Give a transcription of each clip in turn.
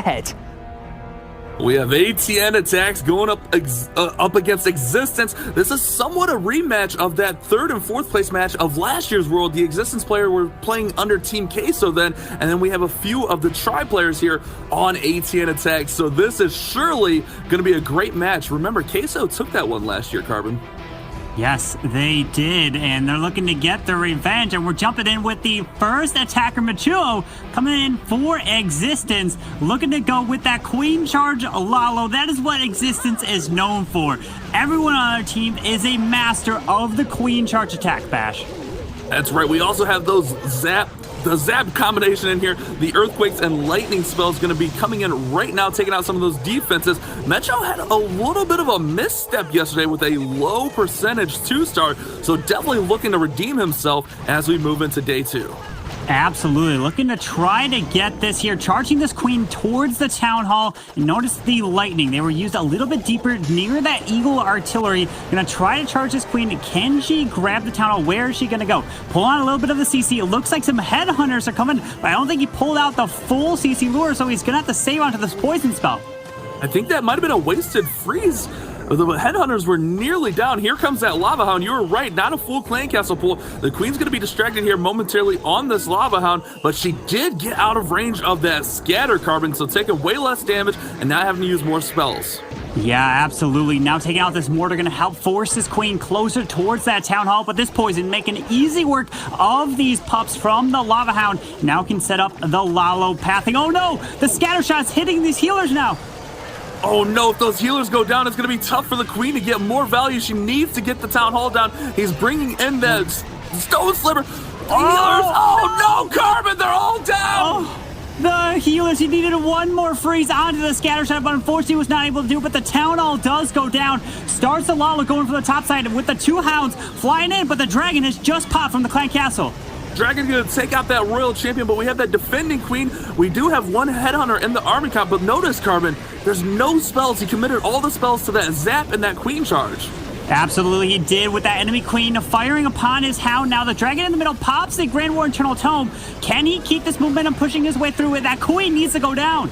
ahead. We have Atn.Attax going up against X6TENCE. This is somewhat a rematch of that 3rd and 4th place match of last year's World. The X6TENCE player were playing under Team Queso then, and then we have a few of the Tri players here on Atn.Attax. So this is surely going to be a great match. Remember, Queso took that one last year, Carbon. Yes, they did, and they're looking to get their revenge, and we're jumping in with the first attacker, Machuo, coming in for X6TENCE, looking to go with that Queen Charge Lalo. That is what X6TENCE is known for. Everyone on our team is a master of the Queen Charge attack, Bash. That's right. We also have the zap combination in here. The earthquakes and lightning spells going to be coming in right now, taking out some of those defenses. Metro had a little bit of a misstep yesterday with a low percentage 2-star, so definitely looking to redeem himself as we move into day 2. Absolutely. Looking to try to get this here. Charging this queen towards the town hall. And notice the lightning. They were used a little bit deeper near that eagle artillery. Gonna try to charge this queen. Can she grab the town hall? Where is she gonna go? Pull on a little bit of the CC. It looks like some headhunters are coming, but I don't think he pulled out the full CC lure, so he's gonna have to save onto this poison spell. I think that might have been a wasted freeze. The headhunters were nearly down. Here comes that lava hound. You were right, not a full clan castle pull. The queen's going to be distracted here momentarily on this lava hound, but she did get out of range of that scatter, Carbon, so taking way less damage and not having to use more spells. Yeah, absolutely. Now taking out this mortar, going to help force this queen closer towards that town hall, but this poison making easy work of these pups from the lava hound. Now can set up the Lalo pathing. Oh no, the scatter shot's hitting these healers now. Oh no, if those healers go down, it's going to be tough for the queen to get more value. She needs to get the town hall down. He's bringing in that stone sliver. The healers, oh no, Carbon, they're all down. Oh, the healers, he needed one more freeze onto the scatter shot, but unfortunately was not able to do it. But the town hall does go down. Starts the Lalo going for the top side with the 2 hounds flying in, but the dragon has just popped from the clan castle. Dragon's going to take out that royal champion, but we have that defending queen. We do have one headhunter in the army comp, but notice, Carbon, there's no spells. He committed all the spells to that zap and that queen charge. Absolutely, he did with that enemy queen firing upon his hound. Now the dragon in the middle pops the Grand War Eternal Tome. Can he keep this momentum pushing his way through it? That queen needs to go down.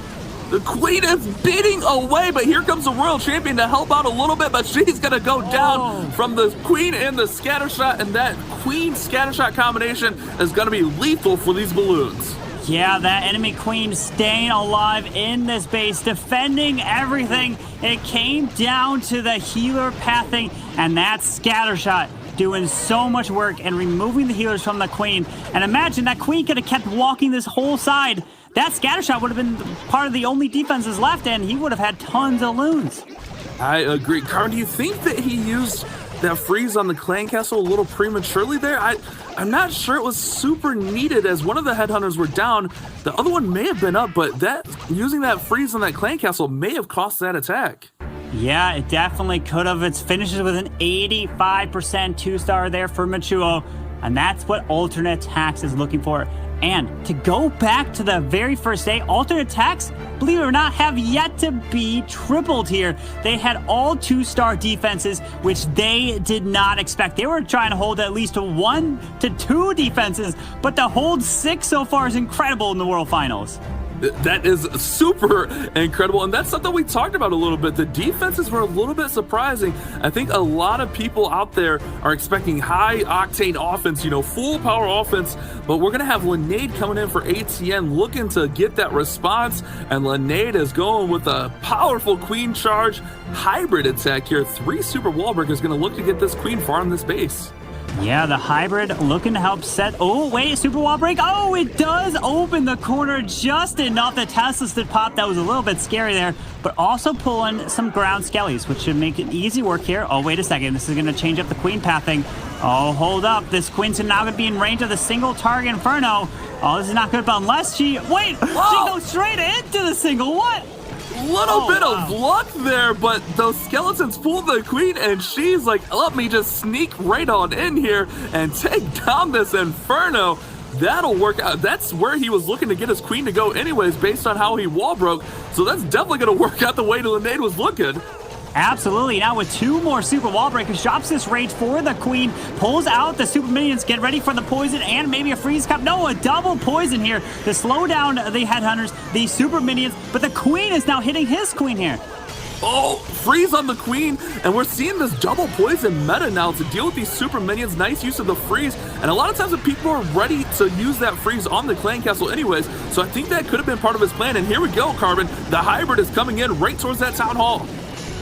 The queen is beating away, but here comes the royal champion to help out a little bit, but she's going to go down from the queen and the scattershot, and that queen scattershot combination is going to be lethal for these balloons. Yeah, that enemy queen staying alive in this base, defending everything. It came down to the healer pathing, and that scattershot doing so much work and removing the healers from the queen. And imagine that queen could have kept walking this whole side. That scattershot would have been part of the only defenses left, and he would have had tons of loons. I agree. Carl, do you think that he used that freeze on the clan castle a little prematurely there? I'm not sure it was super needed, as one of the headhunters were down. The other one may have been up, but using that freeze on that clan castle may have cost that attack. Yeah, it definitely could have. It finishes with an 85% 2-star there for Machuo, and that's what Atn.Attax is looking for. And to go back to the very first day, Atn.Attax, believe it or not, have yet to be tripled here. They had all 2-star defenses, which they did not expect. They were trying to hold at least 1 to 2 defenses, but to hold 6 so far is incredible in the World Finals. That is super incredible, and that's something we talked about a little bit. The defenses were a little bit surprising. I think a lot of people out there are expecting high-octane offense, full power offense, but we're going to have Linade coming in for ATN looking to get that response, and Linade is going with a powerful queen charge hybrid attack here. 3 super wall breakers going to look to get this queen far in this base. Yeah, the hybrid looking to help set. Oh, wait, super wall break. Oh, it does open the corner just enough. The Teslas did pop. That was a little bit scary there, but also pulling some ground skellies, which should make it easy work here. Oh, wait a second. This is going to change up the queen pathing. Oh, hold up. This queen's now going to be in range of the single target Inferno. Oh, this is not good, but unless she... Wait, she goes straight into the single. What? Little bit of luck there, but those skeletons pulled the queen, and she's like, let me just sneak right on in here and take down this Inferno. That'll work out. That's where he was looking to get his queen to go anyways, based on how he wall broke. So that's definitely going to work out the way Linade was looking. Absolutely. Now with 2 more super wall breakers, drops this rage for the queen, pulls out the super minions, get ready for the poison and maybe a freeze cup. No, a double poison here to slow down the headhunters, the super minions, but the queen is now hitting his queen here. Oh, freeze on the queen, and we're seeing this double poison meta now to deal with these super minions. Nice use of the freeze, and a lot of times when people are ready to use that freeze on the clan castle anyways, so I think that could have been part of his plan. And here we go, Carbon. The hybrid is coming in right towards that town hall.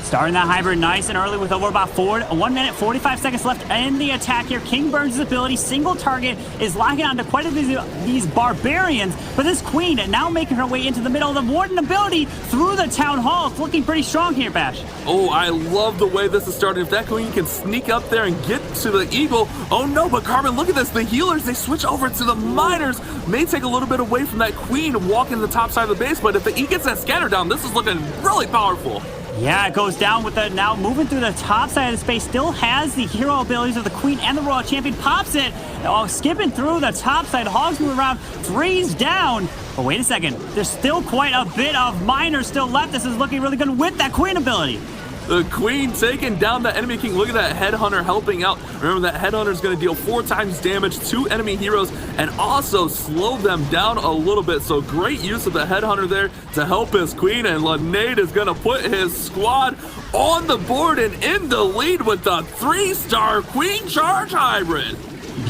Starting that hybrid nice and early with over about 1 minute, 45 seconds left in the attack here. King burns his ability. Single target is locking onto quite a few of these barbarians. But this queen now making her way into the middle of the warden ability through the town hall. It's looking pretty strong here, Bash. Oh, I love the way this is starting. If that queen can sneak up there and get to the eagle. Oh no, but Carbon, look at this. The healers, they switch over to the miners. May take a little bit away from that queen walking the top side of the base, but if he gets that scatter down, this is looking really powerful. Yeah, it goes down with the now moving through the top side of the space. Still has the hero abilities of the queen and the royal champion. Pops it. Oh, skipping through the top side. Hogs move around. Freeze down. But wait a second. There's still quite a bit of miners still left. This is looking really good with that queen ability. The queen taking down the enemy king. Look at that headhunter helping out. Remember that headhunter is going to deal 4 times damage to enemy heroes and also slow them down a little bit. So great use of the headhunter there to help his queen. And Lenade is going to put his squad on the board and in the lead with the 3-star queen charge hybrid.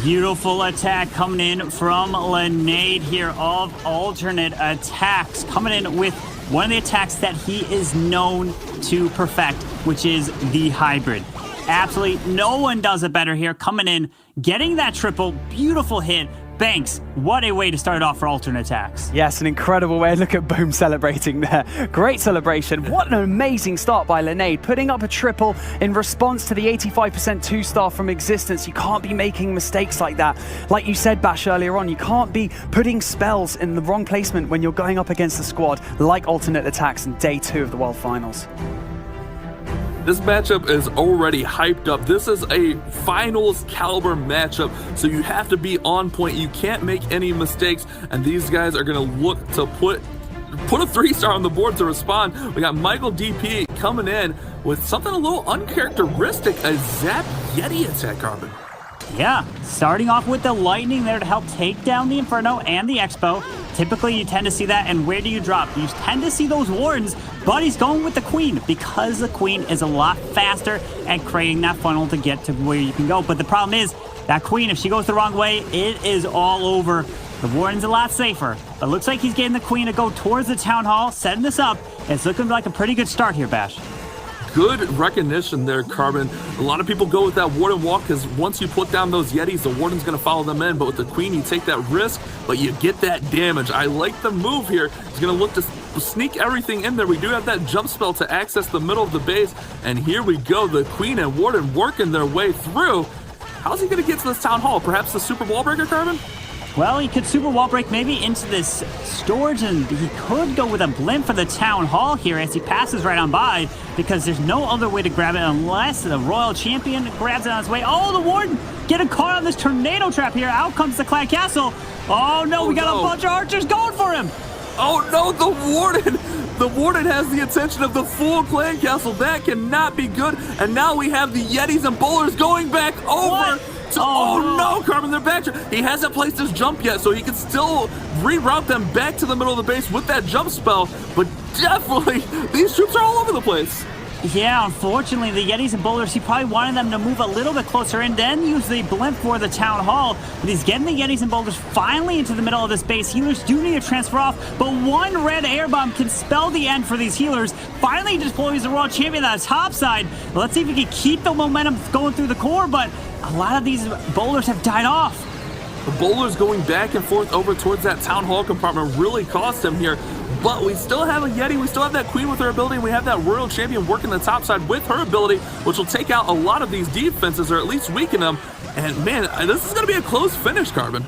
Beautiful attack coming in from Lenade here of Atn.Attax. Coming in with one of the attacks that he is known to perfect, which is the hybrid. Absolutely no one does it better here. Coming in, getting that triple, beautiful hit. Banks, what a way to start it off for Atn.Attax. Yes, an incredible way. Look at Boom celebrating there. Great celebration. What an amazing start by Lenade, putting up a triple in response to the 85% 2-star from existence. You can't be making mistakes like that. Like you said, Bash, earlier on, you can't be putting spells in the wrong placement when you're going up against a squad like Atn.Attax in day 2 of the World Finals. This matchup is already hyped up. This is a finals caliber matchup, so you have to be on point. You can't make any mistakes, and these guys are going to look to put a 3-star on the board to respond. We got Michael DP coming in with something a little uncharacteristic, a Zap Yeti attack, Carbon. Yeah, starting off with the lightning there to help take down the Inferno and the Expo. Typically, you tend to see that, and where do you drop? You tend to see those wardens, but he's going with the queen because the queen is a lot faster at creating that funnel to get to where you can go. But the problem is, that queen, if she goes the wrong way, it is all over. The warden's a lot safer, but it looks like he's getting the queen to go towards the town hall, setting this up. It's looking like a pretty good start here, Bash. Good recognition there, Carbon. A lot of people go with that warden walk because once you put down those yetis, the warden's going to follow them in. But with the queen, you take that risk, but you get that damage. I like the move here. He's going to look to sneak everything in there. We do have that jump spell to access the middle of the base. And here we go. The queen and warden working their way through. How's he going to get to this town hall? Perhaps the super wall breaker, Carbon? Well, he could super wall break maybe into this storage, and he could go with a blimp for the town hall here as he passes right on by, because there's no other way to grab it unless the royal champion grabs it on his way. Oh, the warden getting caught on this tornado trap here. Out comes the clan castle. Oh no, we got a bunch of archers going for him. Oh no, the warden has the attention of the full clan castle. That cannot be good. And now we have the yetis and bowlers going back over. Oh no, Carbon, they're back. He hasn't placed his jump yet, so he can still reroute them back to the middle of the base with that jump spell. But definitely, these troops are all over the place. Yeah, unfortunately, the yetis and boulders, he probably wanted them to move a little bit closer in, then use the blimp for the town hall. But he's getting the yetis and boulders finally into the middle of this base. Healers do need to transfer off, but one red air bomb can spell the end for these healers. Finally, he deploys the royal champion on the top side. Let's see if he can keep the momentum going through the core, but a lot of these boulders have died off. The bowlers going back and forth over towards that town hall compartment really cost him here. But we still have a Yeti, we still have that queen with her ability, and we have that royal champion working the top side with her ability, which will take out a lot of these defenses, or at least weaken them. And man, this is going to be a close finish, Carbon.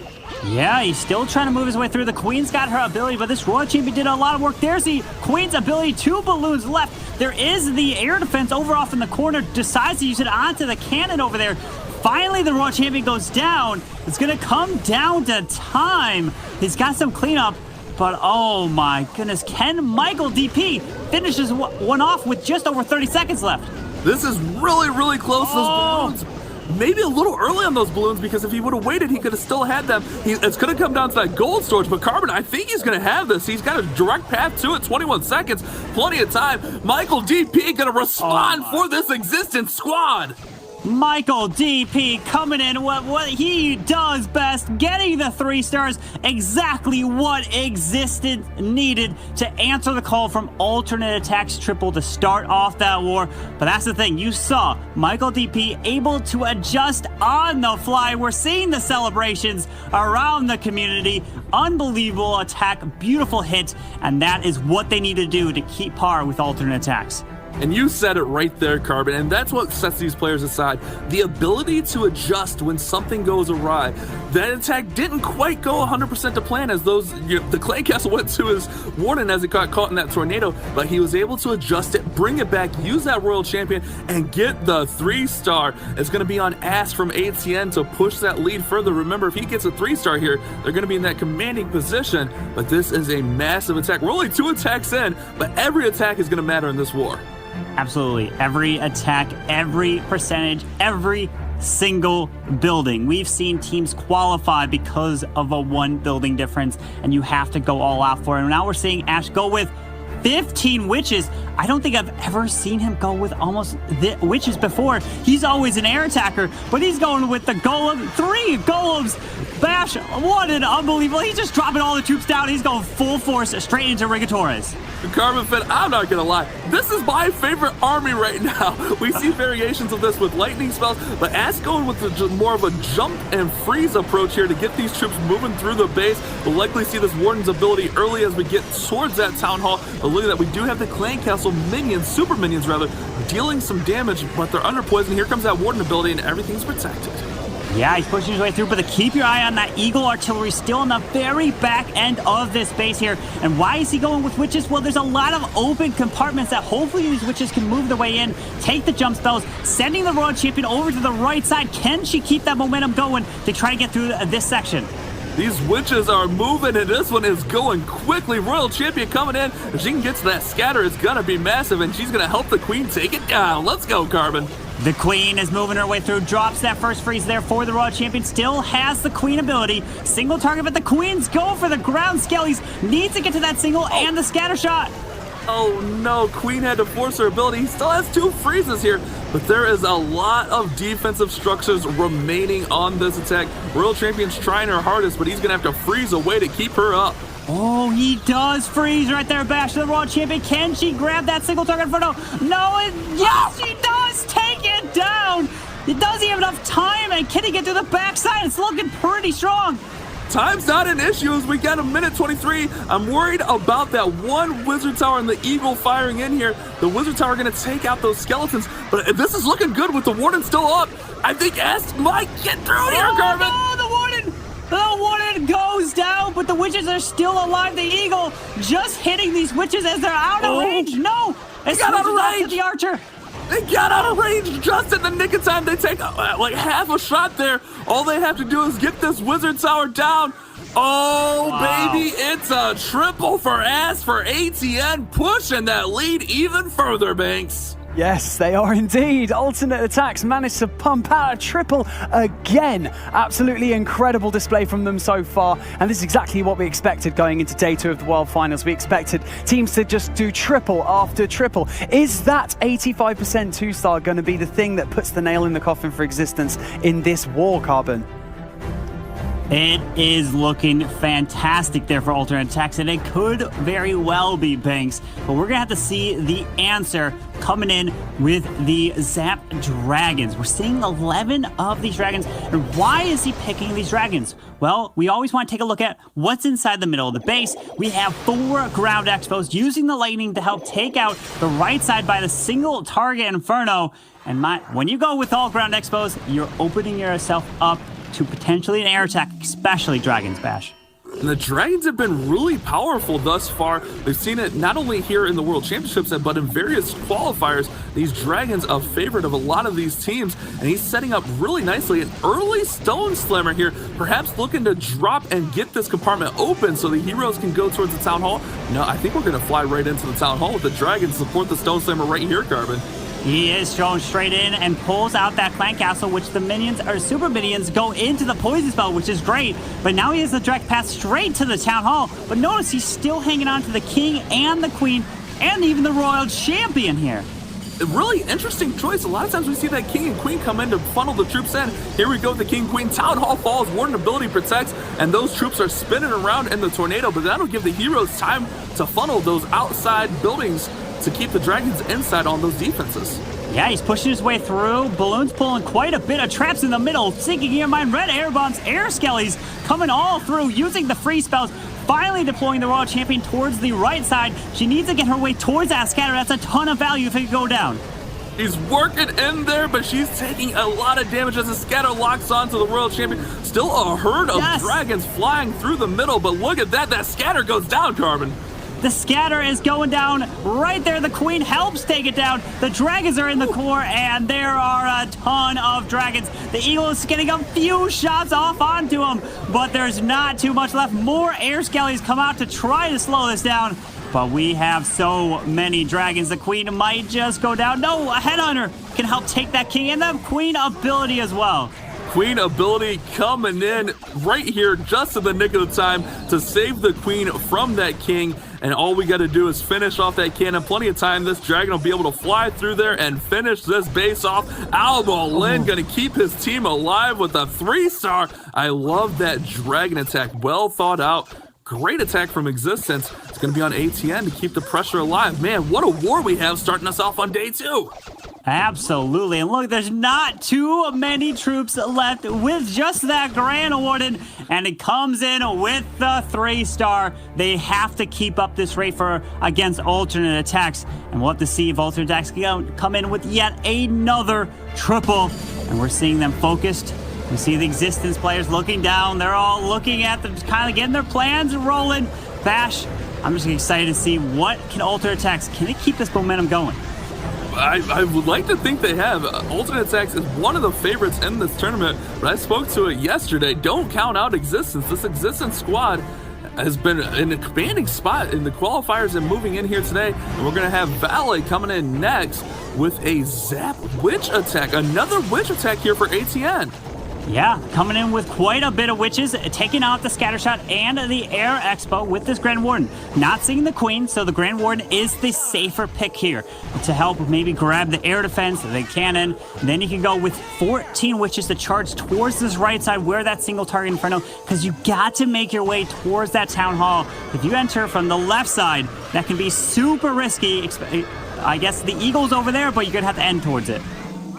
Yeah, he's still trying to move his way through. The queen's got her ability, but this royal champion did a lot of work. There's the queen's ability, 2 balloons left. There is the air defense over off in the corner, decides to use it onto the cannon over there. Finally, the royal champion goes down. It's going to come down to time. He's got some cleanup. But oh my goodness, can Michael DP finishes one off with just over 30 seconds left. This is really, really close to those balloons. Maybe a little early on those balloons, because if he would have waited, he could have still had them. It's going to come down to that gold storage, but Carbon, I think he's going to have this. He's got a direct path to it, 21 seconds, plenty of time. Michael DP going to respond for this Existence squad. Michael DP coming in, what he does best, getting the 3 stars, exactly what Existence needed to answer the call from Atn.Attax Triple to start off that war. But that's the thing, you saw Michael DP able to adjust on the fly. We're seeing the celebrations around the community. Unbelievable attack, beautiful hit, and that is what they need to do to keep par with Atn.Attax. And you said it right there, Carbon, and that's what sets these players aside. The ability to adjust when something goes awry. That attack didn't quite go 100% to plan, as the Clay Castle went to his Warden as it got caught in that tornado, but he was able to adjust it, bring it back, use that Royal Champion, and get the 3-star. It's going to be on Ass from ATN to push that lead further. Remember, if he gets a 3-star here, they're going to be in that commanding position, but this is a massive attack. We're only 2 attacks in, but every attack is going to matter in this war. Absolutely. Every attack, every percentage, every single building. We've seen teams qualify because of a 1 building difference, and you have to go all out for it. And now we're seeing Ash go with 15 witches. I don't think I've ever seen him go with almost the witches before. He's always an air attacker, but he's going with the golem. 3 golems. Bash, what an unbelievable. He's just dropping all the troops down. He's going full force straight into Rigatores. Carbon Fit, I'm not gonna lie, this is my favorite army right now. We see variations of this with lightning spells, but Ash going with more of a jump and freeze approach here to get these troops moving through the base. We'll likely see this Warden's ability early as we get towards that Town Hall. But look at that, we do have the Clan Castle minions, super minions rather, dealing some damage, but they're under poison. Here comes that Warden ability and everything's protected. Yeah, he's pushing his way through, but keep your eye on that Eagle Artillery still on the very back end of this base here. And why is he going with witches? Well, there's a lot of open compartments that hopefully these witches can move their way in, take the jump spells, sending the Royal Champion over to the right side. Can she keep that momentum going to try to get through this section? These witches are moving, and this one is going quickly. Royal Champion coming in. If she can get to that scatter, it's going to be massive, and she's going to help the Queen take it down. Let's go, Carbon. The Queen is moving her way through, drops that first freeze there for the Royal Champion, still has the Queen ability. Single target, but the Queen's going for the ground skellies. Needs to get to that single and the scatter shot. Oh no, Queen had to force her ability. He still has 2 freezes here, but there is a lot of defensive structures remaining on this attack. Royal Champion's trying her hardest, but he's going to have to freeze a way to keep her up. Oh, he does freeze right there, Bash to the Royal Champion. Can she grab that single target in front of? No, yes, she does take it down. Does he have enough time? And can he get to the backside? It's looking pretty strong. Time's not an issue as we got a minute 23. I'm worried about that 1 Wizard Tower and the Eagle firing in here. The Wizard Tower going to take out those skeletons, but this is looking good with the Warden still up. I think S might get through here, Carbon. No, the Warden goes down, but the witches are still alive. The Eagle just hitting these witches as they're out of range. No, they got out of range. To the archer. They got out of range just in the nick of time. They take like half a shot there. All they have to do is get this Wizard Tower down. Oh, wow. Baby, it's a triple for Ass for ATN, pushing that lead even further, Banks. Yes, they are indeed. Atn.Attax managed to pump out a triple again. Absolutely incredible display from them so far. And this is exactly what we expected going into day 2 of the World Finals. We expected teams to just do triple after triple. Is that 85% 2-star going to be the thing that puts the nail in the coffin for Existence in this war, Carbon? It is looking fantastic there for Atn.Attax, and it could very well be Banks, but we're gonna have to see the answer coming in with the Zap Dragons. We're seeing 11 of these dragons, and why is he picking these dragons? Well, we always want to take a look at what's inside the middle of the base. We have 4 ground expos using the lightning to help take out the right side by the single target Inferno, and when you go with all ground expos, you're opening yourself up to potentially an air attack, especially Dragons, Bash. And the Dragons have been really powerful thus far. We've seen it not only here in the World Championships, but in various qualifiers. These Dragons a favorite of a lot of these teams, and he's setting up really nicely. An early Stone Slammer here, perhaps looking to drop and get this compartment open so the heroes can go towards the Town Hall. No, I think we're going to fly right into the Town Hall with the Dragons. Support the Stone Slammer right here, Carbon. He is thrown straight in and pulls out that clan castle, which the minions, or super minions, go into the poison spell, which is great. But now he has the direct path straight to the Town Hall. But notice he's still hanging on to the king and the queen and even the royal champion here. A really interesting choice. A lot of times we see that king and queen come in to funnel the troops in. Here we go with the king queen. Town Hall falls, Warden ability protects, and those troops are spinning around in the tornado, but that'll give the heroes time to funnel those outside buildings to keep the Dragons inside on those defenses. Yeah, he's pushing his way through. Balloons pulling quite a bit of traps in the middle. Sinking Gear Mine, red air bombs, air skellies coming all through, using the free spells. Finally deploying the Royal Champion towards the right side. She needs to get her way towards that scatter. That's a ton of value if it could go down. He's working in there, but she's taking a lot of damage as the scatter locks onto the Royal Champion. Still a herd of Dragons flying through the middle, but look at that. That scatter goes down, Carbon. The scatter is going down right there. The queen helps take it down. The dragons are in the core, and there are a ton of dragons. The eagle is getting a few shots off onto him, but there's not too much left. More air skellies come out to try to slow this down, but we have so many dragons. The queen might just go down. No, a headhunter can help take that king and the queen ability as well. Queen ability coming in right here just in the nick of the time to save the queen from that king. And all we got to do is finish off that cannon. Plenty of time. This dragon will be able to fly through there and finish this base off. Albo Lin going to keep his team alive with a 3-star. I love that dragon attack. Well thought out. Great attack from Existence. It's going to be on ATN to keep the pressure alive. Man, what a war we have starting us off on day 2. Absolutely. And look, there's not too many troops left with just that Grand Warden. And it comes in with the 3-star. They have to keep up this rate against alternate attacks. And we'll have to see if alternate attacks can come in with yet another triple. And we're seeing them focused. We see the Existence players looking down. They're all looking at them, kind of getting their plans rolling. Bash, I'm just excited to see what can alternate attacks. Can they keep this momentum going? I would like to think they have. Alternate Attacks is one of the favorites in this tournament, but I spoke to it yesterday. Don't count out Existence. This Existence squad has been in a commanding spot in the qualifiers and moving in here today. And we're going to have Valet coming in next with a Zap Witch attack. Another Witch attack here for ATN. Yeah, coming in with quite a bit of witches, taking out the Scattershot and the Air Expo with this Grand Warden. Not seeing the Queen, so the Grand Warden is the safer pick here to help maybe grab the air defense, the cannon. Then you can go with 14 witches to charge towards this right side where that single target inferno, because you got to make your way towards that Town Hall. If you enter from the left side, that can be super risky. I guess the Eagle's over there, but you're going to have to end towards it.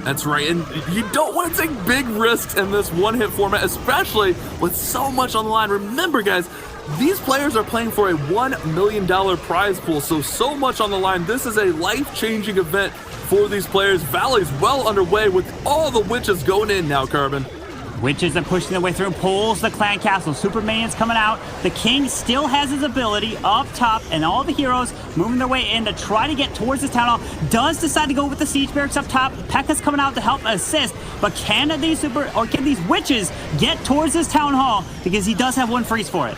That's right, and you don't want to take big risks in this one-hit format, especially with so much on the line. Remember, guys, these players are playing for a $1 million prize pool, so much on the line. This is a life-changing event for these players. Valley's well underway with all the witches going in now, Carbon. Witches are pushing their way through, pulls the clan castle. Super minions coming out. The king still has his ability up top, and all the heroes moving their way in to try to get towards the town hall. Does decide to go with the siege barracks up top. Pekka's coming out to help assist, but can these witches get towards this town hall? Because he does have one freeze for it.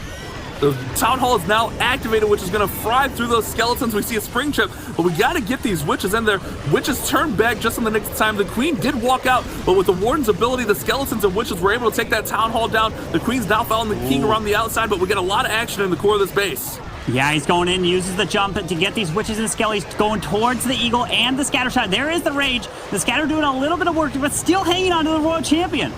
The Town Hall is now activated, which is going to fry through those skeletons. We see a spring chip, but we got to get these witches in there. Witches turned back just in the nick of time. The Queen did walk out, but with the Warden's ability, the skeletons and witches were able to take that Town Hall down. The Queen's now following the King around the outside, but we get a lot of action in the core of this base. Yeah, he's going in, uses the jump to get these witches and skellies going towards the Eagle and the Scattershot. There is the Rage. The Scatter doing a little bit of work, but still hanging on to the Royal Champion.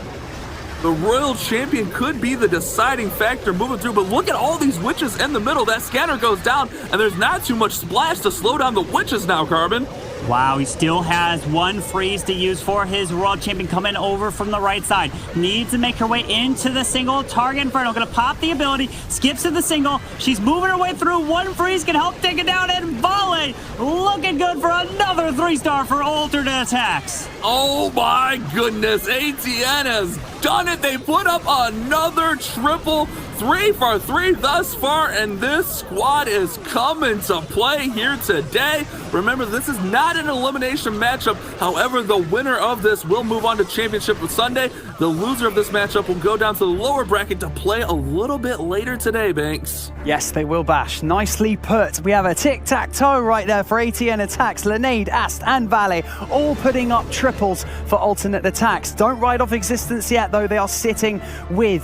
The Royal Champion could be the deciding factor moving through, but look at all these witches in the middle. That scanner goes down, and there's not too much splash to slow down the witches now, Carbon. Wow, he still has one freeze to use for his Royal Champion coming over from the right side. Needs to make her way into the single target inferno. Gonna pop the ability, skips to the single. She's moving her way through. One freeze can help take it down, and Volley looking good for another another 3-star for Atn.Attax. Oh my goodness, ATN has done it. They put up another triple, 3 for 3 thus far, and this squad is coming to play here today. Remember, this is not an elimination matchup. However, the winner of this will move on to Championship Sunday. The loser of this matchup will go down to the lower bracket to play a little bit later today, Banks. Yes, they will, Bash. Nicely put. We have a tic-tac-toe right there for Atn.Attax, Lemonade, Ast, and Valley, all putting up triples for Atn.Attax. Don't write off existence yet, though. They are sitting with...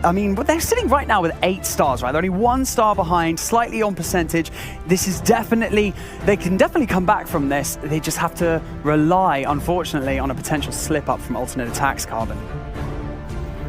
they're sitting right now with 8 stars, right? They're only 1 star behind, slightly on percentage. This is definitely, they can definitely come back from this. They just have to rely, unfortunately, on a potential slip up from Atn.Attax, Carbon.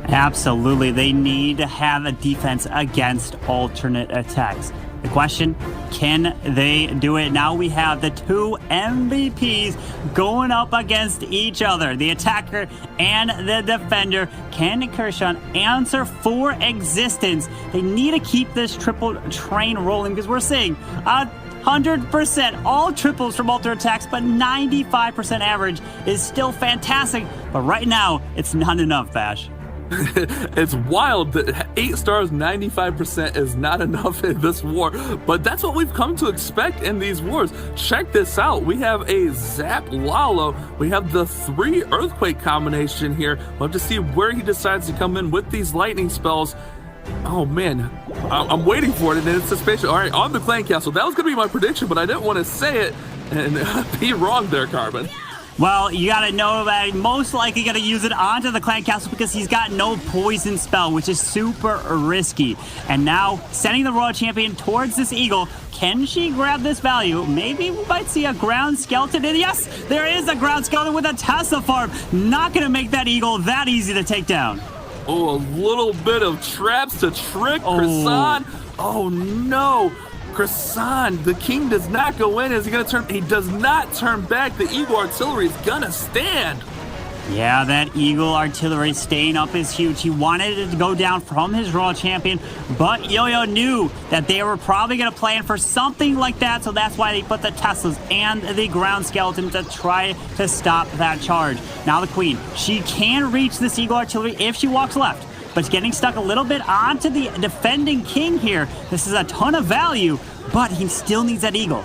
Absolutely. They need to have a defense against Atn.Attax. The question, can they do it? Now we have the 2 MVPs going up against each other, the attacker and the defender. Can Kershaw answer for existence? They need to keep this triple train rolling because we're seeing 100% all triples from Atn.Attax, but 95% average is still fantastic. But right now, it's not enough, Bash. It's wild that 8 stars, 95% is not enough in this war, but that's what we've come to expect in these wars. Check this out. We have a Zap Lalo. We have the 3 Earthquake combination here. We'll have to see where he decides to come in with these lightning spells. Oh man, I'm waiting for it in anticipation. All right, on the Clan Castle. That was going to be my prediction, but I didn't want to say it and be wrong there, Carbon. Well, you gotta know that he's most likely gonna use it onto the Clan Castle because he's got no poison spell, which is super risky. And now, sending the Royal Champion towards this Eagle. Can she grab this value? Maybe we might see a ground skeleton. And yes, there is a ground skeleton with a Tesla farm. Not gonna make that Eagle that easy to take down. Oh, a little bit of traps to trick Croissant. Oh no. Croissant, the king does not go in. Is he gonna turn? He does not turn back. The Eagle Artillery is gonna stand. Yeah, that Eagle Artillery staying up is huge. He wanted it to go down from his Royal Champion, but Yo-Yo knew that they were probably going to plan for something like that, so that's why they put the Teslas and the ground skeleton to try to stop that charge. Now the Queen, she can reach this Eagle Artillery if she walks left, but it's getting stuck a little bit onto the defending king here. This is a ton of value, but he still needs that Eagle.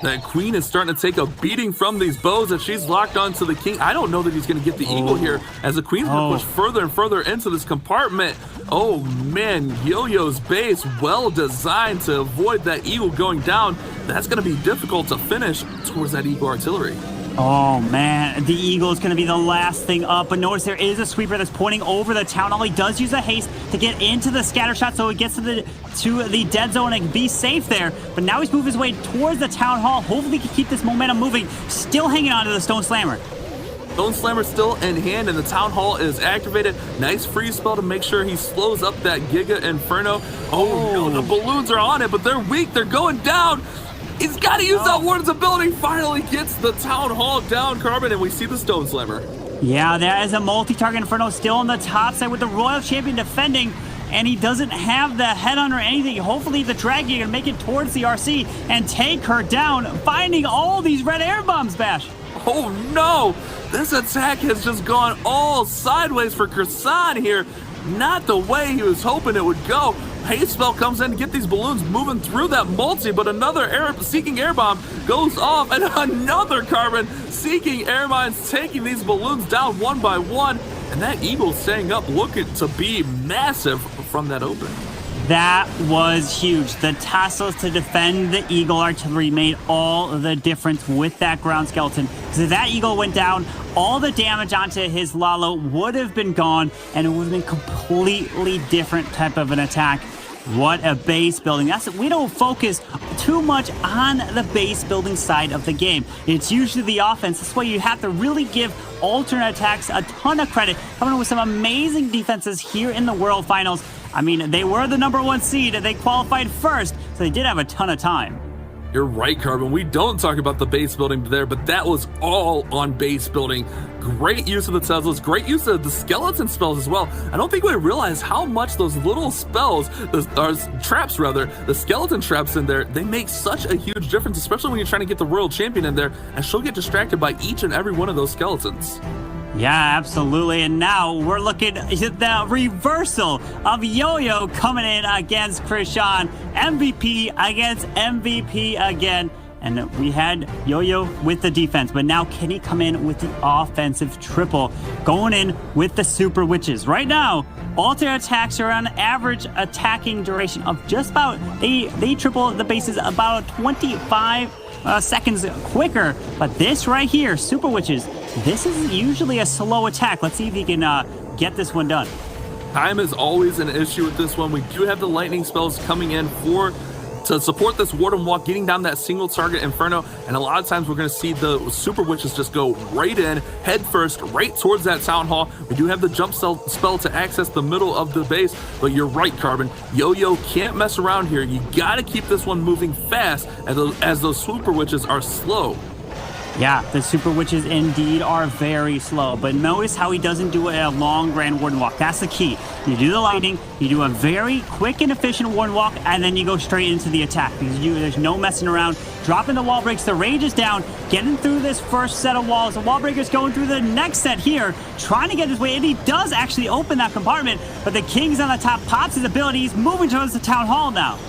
That Queen is starting to take a beating from these bows as she's locked onto the king. I don't know that he's going to get the Eagle here as the Queen's going to push further and further into this compartment. Oh man, Yo-Yo's base well designed to avoid that Eagle going down. That's going to be difficult to finish towards that Eagle Artillery. Oh man, the Eagle is going to be the last thing up, but notice there is a sweeper that's pointing over the town hall. He does use a haste to get into the scatter shot so he gets to the dead zone and be safe there, but now he's moved his way towards the town hall. Hopefully he can keep this momentum moving, still hanging on to the Stone Slammer. Stone Slammer still in hand and the town hall is activated. Nice freeze spell to make sure he slows up that Giga Inferno. Oh no, the balloons are on it, but they're weak, they're going down. He's got to use that Warden's ability. Finally gets the Town Hall down, Carbon, and we see the Stone Slammer. Yeah, there is a multi-target Inferno still on the top side with the Royal Champion defending, and he doesn't have the headhunter or anything. Hopefully the Dragon can make it towards the RC and take her down, finding all these red air bombs, Bash. Oh no! This attack has just gone all sideways for Croissant here. Not the way he was hoping it would go. Haste spell comes in to get these balloons moving through that multi, but another seeking air bomb goes off, and another Carbon seeking air mines taking these balloons down one by one, and that Eagle staying up looking to be massive from that open. That was huge. The tassels to defend the Eagle Artillery made all the difference with that ground skeleton. Because if that Eagle went down, all the damage onto his Lalo would have been gone, and it would have been completely different type of an attack. What a base building. We don't focus too much on the base building side of the game. It's usually the offense. That's why you have to really give Atn.Attax a ton of credit, coming up with some amazing defenses here in the World Finals. I mean, they were the #1 seed. They qualified first, so they did have a ton of time. You're right, Carbon. We don't talk about the base building there, but that was all on base building. Great use of the Teslas, great use of the skeleton spells as well. I don't think we realize how much those little spells, traps rather, the skeleton traps in there, they make such a huge difference, especially when you're trying to get the Royal Champion in there, and she'll get distracted by each and every one of those skeletons. Yeah, absolutely. And now we're looking at the reversal of Yo-Yo coming in against Krishan. MVP against MVP again. And we had Yo-Yo with the defense, but now can he come in with the offensive triple, going in with the Super Witches? Right now, alternate attacks are on average attacking duration of just about, they triple the bases about 25 seconds quicker. But this right here, Super Witches, this is usually a slow attack. Let's see if he can get this one done. Time is always an issue with this one. We do have the lightning spells coming in to support this Warden Walk, getting down that single target Inferno, and a lot of times we're going to see the Super Witches just go right in, head first, right towards that Town Hall. We do have the jump spell to access the middle of the base, but you're right, Carbon. Yo-Yo can't mess around here. You got to keep this one moving fast as those Super Witches are slow. Yeah, the Super Witches indeed are very slow, but notice how he doesn't do a long Grand Warden Walk. That's the key. You do the lightning, you do a very quick and efficient Warden Walk, and then you go straight into the attack because there's no messing around. Dropping the wall breaks, the rage is down, getting through this first set of walls. The wall breaker's going through the next set here, trying to get his way, and he does actually open that compartment, but the King's on the top, pops his ability. He's moving towards the Town Hall now.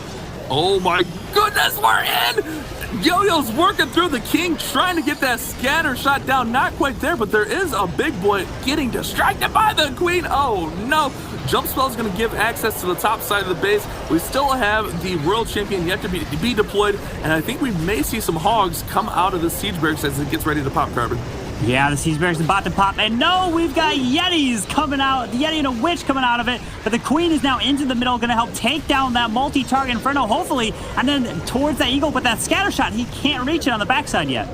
Oh my goodness, we're in! Yo-Yo's working through the King, trying to get that scatter shot down. Not quite there, but there is a big boy getting distracted by the Queen. Oh no! Jump spell is going to give access to the top side of the base. We still have the World Champion yet to be deployed, and I think we may see some hogs come out of the siege barracks as it gets ready to pop, Carbon. Yeah, the siege barracks is about to pop, and no, we've got Yetis coming out, the Yeti and a Witch coming out of it, but the Queen is now into the middle, going to help take down that multi-target Inferno, hopefully, and then towards that Eagle, but that scatter shot, he can't reach it on the backside yet.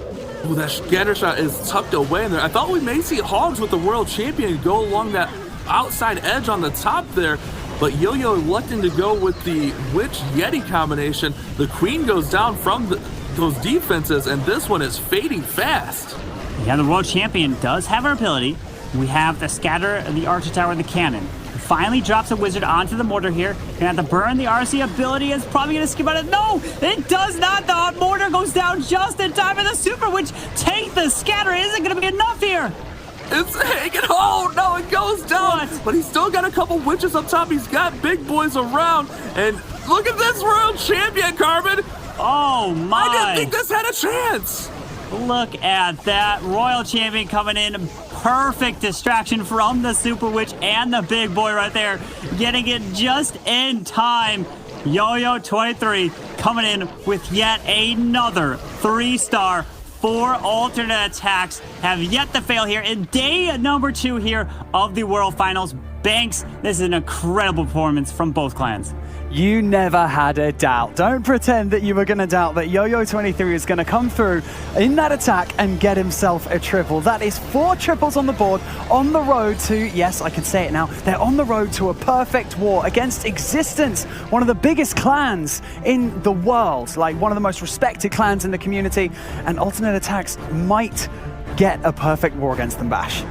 Oh, that scatter shot is tucked away in there. I thought we may see hogs with the World Champion go along that outside edge on the top there, but Yo-Yo electing to go with the Witch Yeti combination. The Queen goes down from those defenses, and this one is fading fast. Yeah, the World Champion does have our ability. We have the Scatter, the Archer Tower, the Cannon. Finally drops a Wizard onto the mortar here. Gonna have to burn. The RC ability is probably gonna skip out it. No, it does not. The mortar goes down just in time, and the Super Witch take the Scatter. Isn't gonna be enough here. It's hanging. Oh no, it goes down. What? But he's still got a couple witches up top. He's got big boys around. And look at this World Champion, Carbon. Oh my. I didn't think this had a chance. Look at that. Royal Champion coming in. Perfect distraction from the Super Witch and the big boy right there. Getting it just in time. Yo-Yo 23 coming in with yet another 3-star. 4 alternate attacks have yet to fail here in day number 2 here of the World Finals. Banks, this is an incredible performance from both clans. You never had a doubt. Don't pretend that you were going to doubt that Yo-Yo 23 is going to come through in that attack and get himself a triple. That is 4 triples on the board, on the road to, yes, I can say it now, they're on the road to a perfect war against Existence, one of the biggest clans in the world, like one of the most respected clans in the community, and alternate attacks might get a perfect war against them, Bash.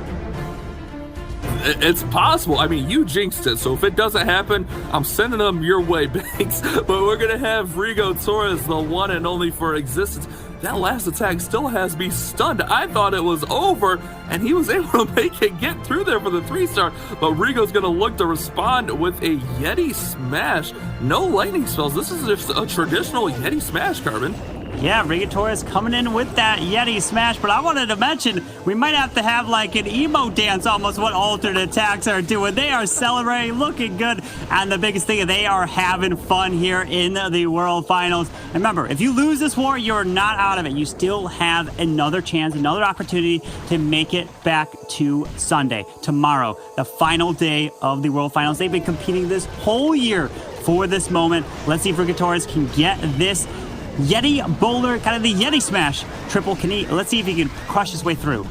It's possible. I mean, you jinxed it, so if it doesn't happen, I'm sending them your way, Banks. But we're going to have Rigo Torres, the one and only for Existence. That last attack still has me stunned. I thought it was over, and he was able to make it get through there for the 3-star. But Rigo's going to look to respond with a Yeti Smash. No lightning spells. This is just a traditional Yeti Smash, Carbon. Yeah, Rigo Torres coming in with that Yeti Smash, but I wanted to mention we might have to have like an emo dance almost what alternate attacks are doing. They are celebrating, looking good, and the biggest thing, they are having fun here in the World Finals. And remember, if you lose this war, you're not out of it. You still have another chance, another opportunity to make it back to Sunday, tomorrow, the final day of the World Finals. They've been competing this whole year for this moment. Let's see if Rigo Torres can get this Yeti Bowler, kind of the Yeti Smash triple. Let's see if he can crush his way through.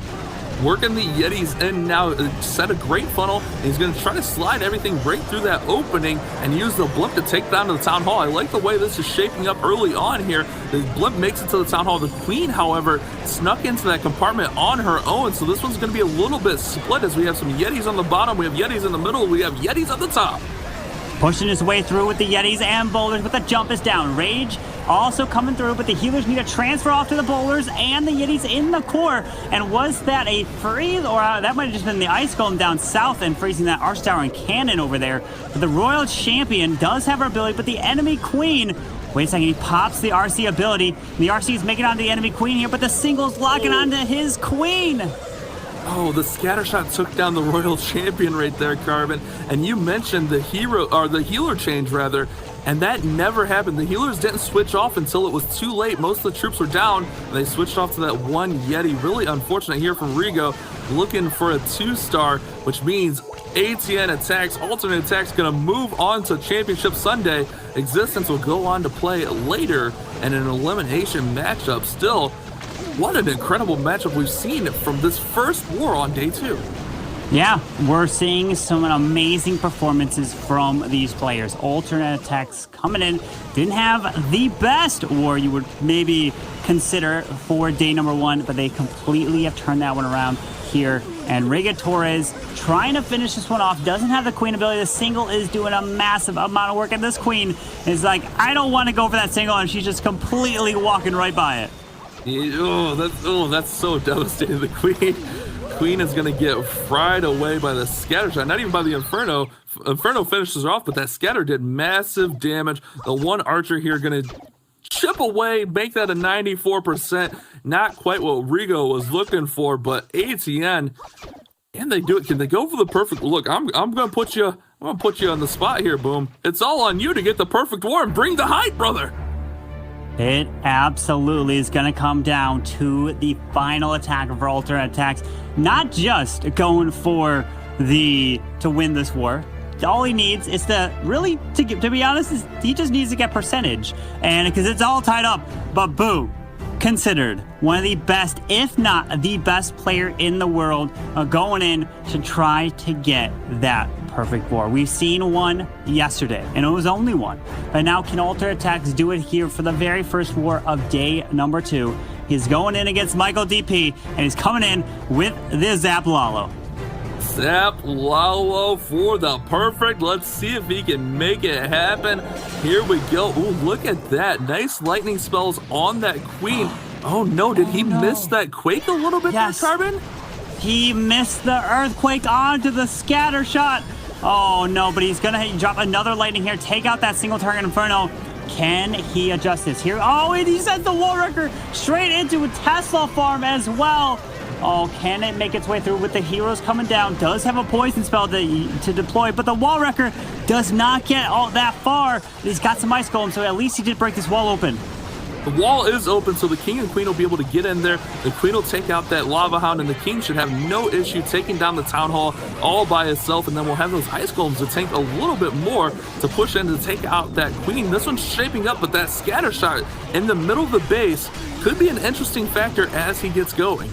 working the Yetis in now, set a great funnel, and he's going to try to slide everything right through that opening and use the blimp to take down to the Town Hall. I like the way this is shaping up early on here. The blimp makes it to the Town Hall. The Queen, however, snuck into that compartment on her own, so this one's going to be a little bit split as we have some Yetis on the bottom, we have Yetis in the middle, we have Yetis at the top. Pushing his way through with the Yetis and boulders, but the jump is down. Rage also coming through, but the healers need to transfer off to the boulders and the Yetis in the core. And was that a freeze, or that might have just been the ice golem down south and freezing that arch tower and cannon over there. But the Royal Champion does have her ability, but the enemy Queen, wait a second, he pops the RC ability. The RC is making on the enemy Queen here, but the single's locking onto his Queen. Oh, the scatter shot took down the Royal Champion right there, Carbon. And you mentioned the hero, or the healer change rather, and that never happened. The healers didn't switch off until it was too late. Most of the troops were down, and they switched off to that one Yeti. Really unfortunate here from Rigo, looking for a 2-star, which means Atn.Attax, Atn.Attax gonna move on to Championship Sunday. Existence will go on to play later in an elimination matchup. Still, what an incredible matchup we've seen from this first war on day 2. Yeah, we're seeing some amazing performances from these players. Atn.Attax coming in, didn't have the best war you would maybe consider for day number 1, but they completely have turned that one around here. And Riga Torres trying to finish this one off, doesn't have the Queen ability. The single is doing a massive amount of work, and this Queen is like, I don't want to go for that single, and she's just completely walking right by it. That's so devastating. The Queen is going to get fried away by the scatter shot, not even by the Inferno. Inferno finishes her off, but that scatter did massive damage. The one archer here going to chip away, make that a 94%. Not quite what Rigo was looking for, but ATN, can they do it? Can they go for the perfect look? I'm going to put you on the spot here, Boom. It's all on you to get the perfect war and bring the hype, brother. It absolutely is going to come down to the final attack of Atn.Attax. Not just going for to win this war. All he needs is to be honest, he just needs to get percentage. And because it's all tied up. But Boo, considered one of the best, if not the best player in the world, going in to try to get that perfect war. We've seen one yesterday, and it was only one. But now can Atn.Attax do it here for the very first war of day number 2? He's going in against Michael DP, and he's coming in with the Zap Lalo. Zap Lalo for the perfect. Let's see if he can make it happen. Here we go. Ooh, look at that. Nice lightning spells on that Queen. Oh no, did he miss that Quake a little bit there, Carbon? He missed the Earthquake onto the scatter shot. Oh no, but he's gonna drop another lightning here, take out that single target Inferno. Can he adjust this here? Oh, and he sends the Wall Wrecker straight into a Tesla farm as well. Oh, can it make its way through with the heroes coming down? Does have a poison spell to deploy, but the Wall Wrecker does not get all that far. He's got some ice golem, so at least he did break this wall open. The wall is open, so the King and Queen will be able to get in there. The Queen will take out that Lava Hound, and the King should have no issue taking down the Town Hall all by itself, and then we'll have those Ice Golems to tank a little bit more to push in to take out that Queen. This one's shaping up, but that scatter shot in the middle of the base could be an interesting factor as he gets going.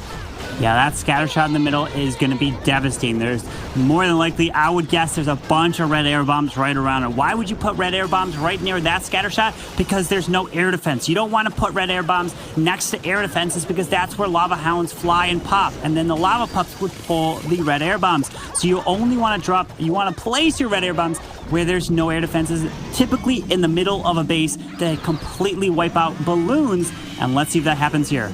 Yeah, that scatter shot in the middle is going to be devastating. There's more than likely, I would guess, there's a bunch of red air bombs right around it. Why would you put red air bombs right near that scatter shot? Because there's no air defense. You don't want to put red air bombs next to air defenses because that's where lava hounds fly and pop. And then the lava pups would pull the red air bombs. So you only want to place your red air bombs where there's no air defenses, typically in the middle of a base that completely wipe out balloons. And let's see if that happens here.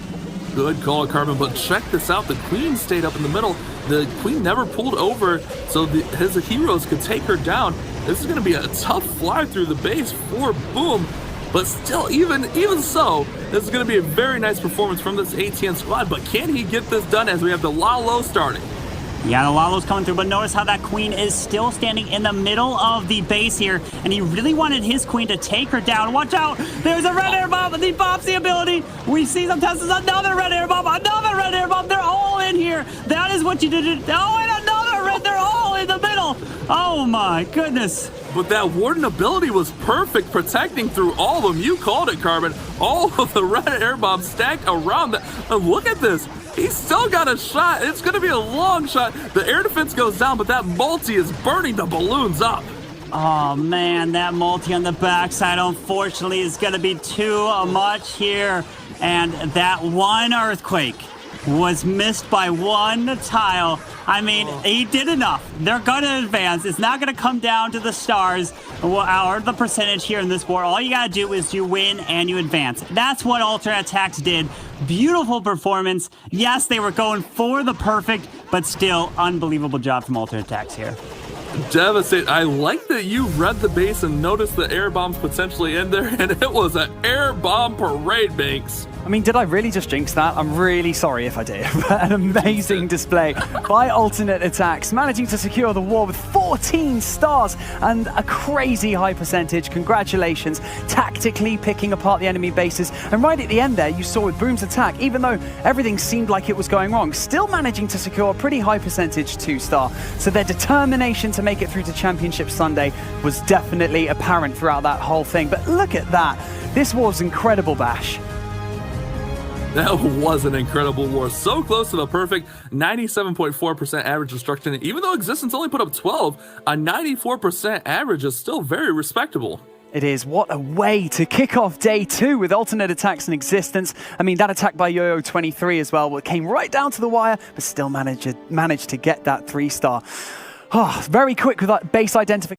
Good call, Carbon, but check this out. The Queen stayed up in the middle. The Queen never pulled over, so his heroes could take her down. This is going to be a tough fly through the base for Boom, but still, even so, this is going to be a very nice performance from this ATN squad, but can he get this done as we have the Lalo starting? Yeah, the Lalo's coming through, but notice how that Queen is still standing in the middle of the base here, and he really wanted his Queen to take her down. Watch out! There's a red air bomb, and he pops the ability. We see some tests, another red air bomb, another red air bomb. They're all in here. That is what you did. Oh, and another and they're all in the middle. Oh my goodness. But that Warden ability was perfect, protecting through all of them. You called it, Carbon. All of the red air bombs stacked around that. And look at this. He's still got a shot. It's going to be a long shot. The air defense goes down, but that multi is burning the balloons up. Oh man, that multi on the backside unfortunately is going to be too much here. And that one earthquake was missed by one tile. I mean, he did enough. They're going to advance. It's not going to come down to the stars or the percentage here in this war. All you got to do is you win and you advance. That's what Atn.Attax did. Beautiful performance. Yes, they were going for the perfect, but still unbelievable job from Atn.Attax here. Devastated. I like that you read the base and noticed the air bombs potentially in there, and it was an air bomb parade, Banks. I mean, did I really just jinx that? I'm really sorry if I did. But an amazing display by Atn.Attax, managing to secure the war with 14 stars and a crazy high percentage. Congratulations. Tactically picking apart the enemy bases. And right at the end there, you saw with Boom's attack, even though everything seemed like it was going wrong, still managing to secure a pretty high percentage 2-star. So their determination to make it through to Championship Sunday was definitely apparent throughout that whole thing. But look at that. This was incredible, Bash. That was an incredible war. So close to the perfect 97.4% average destruction. And even though Existence only put up 12, a 94% average is still very respectable. It is. What a way to kick off day 2 with Atn.Attax in Existence. I mean, that attack by Yo-Yo23 as well came right down to the wire, but still managed to get that 3-star. Oh, very quick with that base identification.